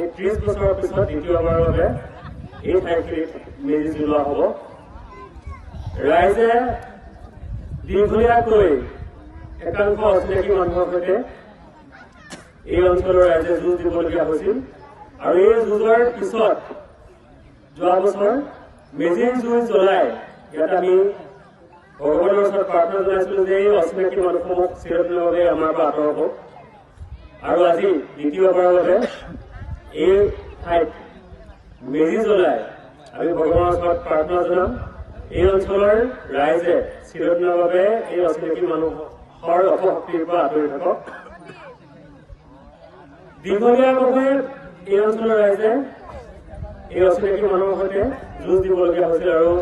এই 30 বছৰৰ পিছত দ্বিতীয়বাৰৰ বাবে এই ঠাইখিনিত মেজি জ্বলোৱা হ'ব। ৰাইজে দীঘলীয়াকৈ একাংশ অচিনাকি মানুহৰ সৈতে এই অঞ্চলৰ ৰাইজে যুঁজ দিবলগীয়া হৈছিল আৰু এই যুঁজৰ পিছত যোৱা বছৰ মেজিৰ জুই জ্বলাই ইয়াত আমি ভগৱানৰ ওচৰত প্ৰাৰ্থনা জনাইছিলো যে এই অচিনাকি মানুহসমূহ চিৰদিনৰ বাবে আমাৰ পৰা আঁতৰ হওক আৰু আজি দ্বিতীয়বাৰৰ বাবে এই ঠাইত মেজি জ্বলাই আমি ভগৱানৰ ওচৰত প্ৰাৰ্থনা জনাম এই অঞ্চলৰ ৰাইজে চিৰদিনৰ বাবে এই অচিনাকি মানুহৰ অপশক্তিৰ পৰা আঁতৰি থাকক। দীঘলীয়াভাৱে এই অঞ্চলৰ ৰাইজে এই অচিনাকি মানুহৰ সৈতে যুঁজ দিবলগীয়া হৈছিল আৰু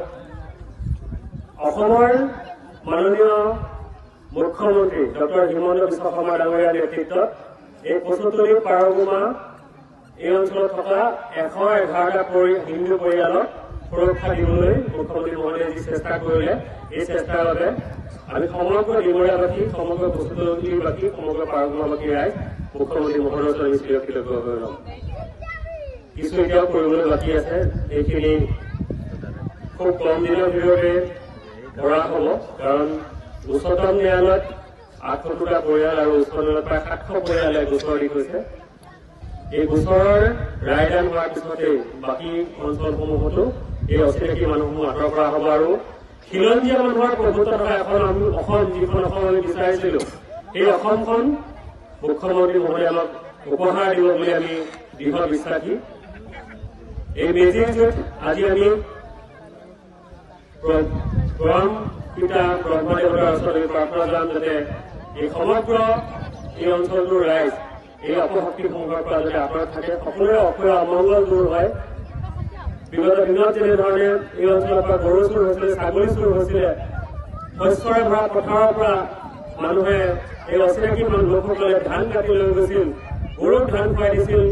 অসমৰ মাননীয় মুখ্যমন্ত্ৰী ডক্টৰ হিমন্ত বিশ্ব শৰ্মা ডাঙৰীয়াৰ নেতৃত্বত এই ৭৫ পাৰ বোমা এই অঞ্চলত থকা 111টা হিন্দু পৰিয়ালক সুৰক্ষা দিবলৈ মুখ্যমন্ত্ৰী মহোদয়ে যি চেষ্টা কৰিলে এই চেষ্টাৰ বাবে আমি সমগ্ৰ ডিমৰীয়াবাসী, সমগ্ৰ বস্তুতলীবাসী, সমগ্ৰ পাৰগুমাবাসী ৰাইজ মুখ্যমন্ত্ৰী মহোদয়ৰ ওচৰত কৃতজ্ঞ হৈ ৰ'ম। কিছু এতিয়াও কৰিবলৈ বাকী আছে, এইখিনি খুব কম দিনৰ ভিতৰতে কৰা হ'ব কাৰণ উচ্চতম ন্যায়ালয়ত ৭৮টা পৰিয়াল আৰু উচ্চ ন্যায়ালয়ত প্ৰায় ৭০০ পৰিয়ালে গোচৰ দি থৈছে। এই গোচৰৰ ৰায়দান হোৱাৰ পিছতেই বাকী অঞ্চলসমূহতো এই অচিনাকি মানুহসমূহ আঁতৰ কৰা হ'ব আৰু খিলঞ্জীয়া মানুহৰ প্ৰভুত্ব থকা এখন অসম, যিখন অসম আমি বিচাৰিছিলো সেই অসমখন মুখ্যমন্ত্ৰী মহোদয়ে আমাক উপহাৰ দিব বুলি আমি দৃঢ় বিশ্বাসী। এই মেজিৰ জুইত আজি আমি পৰম পিতা ব্ৰহ্মদেৱতাৰ ওচৰত প্ৰাৰ্থনা জনাম যাতে এই সমগ্ৰ এই অঞ্চলটোৰ ৰাইজ এই অপশক্তিসমূহৰ পৰা যাতে আঁতৰত থাকে, সকলোৰে অসুৰ অমংগল দূৰ হয়। বিগত দিনত যেনেধৰণে এই অঞ্চলৰ পৰা গৰু চুৰ হৈছিলে, ছাগলী চুৰ হৈছিলে, শস্যৰে ভৰা পথাৰৰ পৰা মানুহে এই অচিনাকি লোকসকলে ধান কাটি লৈ গৈছিল, গৰুক ধান খুৱাই দিছিল,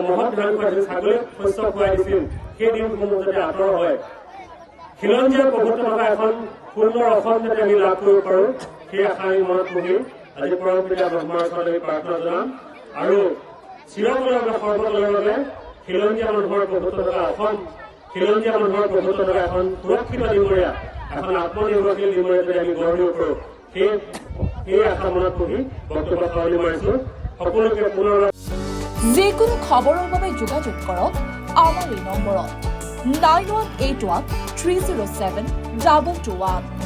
মহত ধান খুৱাইছিল, ছাগলীক শস্য খুৱাই দিছিল, সেই দিনসমূহ যাতে আঁতৰ হয়। খিলঞ্জীয়া প্ৰভুত্ব থকা এখন সুন্দৰ অসম যাতে আমি লাভ কৰিব পাৰোঁ সেই আশা আমি মনত পুহি আজি পৰম পিতা ব্ৰহ্মাৰ ওচৰত আমি প্ৰাৰ্থনা জনাম আৰু চিৰকালৰ সৰ্বকালৰ বাবে খিলঞ্জীয়া মানুহৰ প্ৰভুত্ব থকা অসম, খিলঞ্জীয়া মানুহৰ প্ৰভুত্ব থকা এখন সুৰক্ষিত ডিমৰীয়া, এখন আত্মনিৰ্ভৰশীল ডিমৰীয়া যদি আমি গঢ় দিব পাৰোঁ সেই আশা মনত পুহি বক্তব্য সামৰণি মাৰিছোঁ। সকলোকে পুনৰ যিকোনো খবৰৰ বাবে যোগাযোগ কৰক আমাৰ এই নম্বৰত 9181 307 221।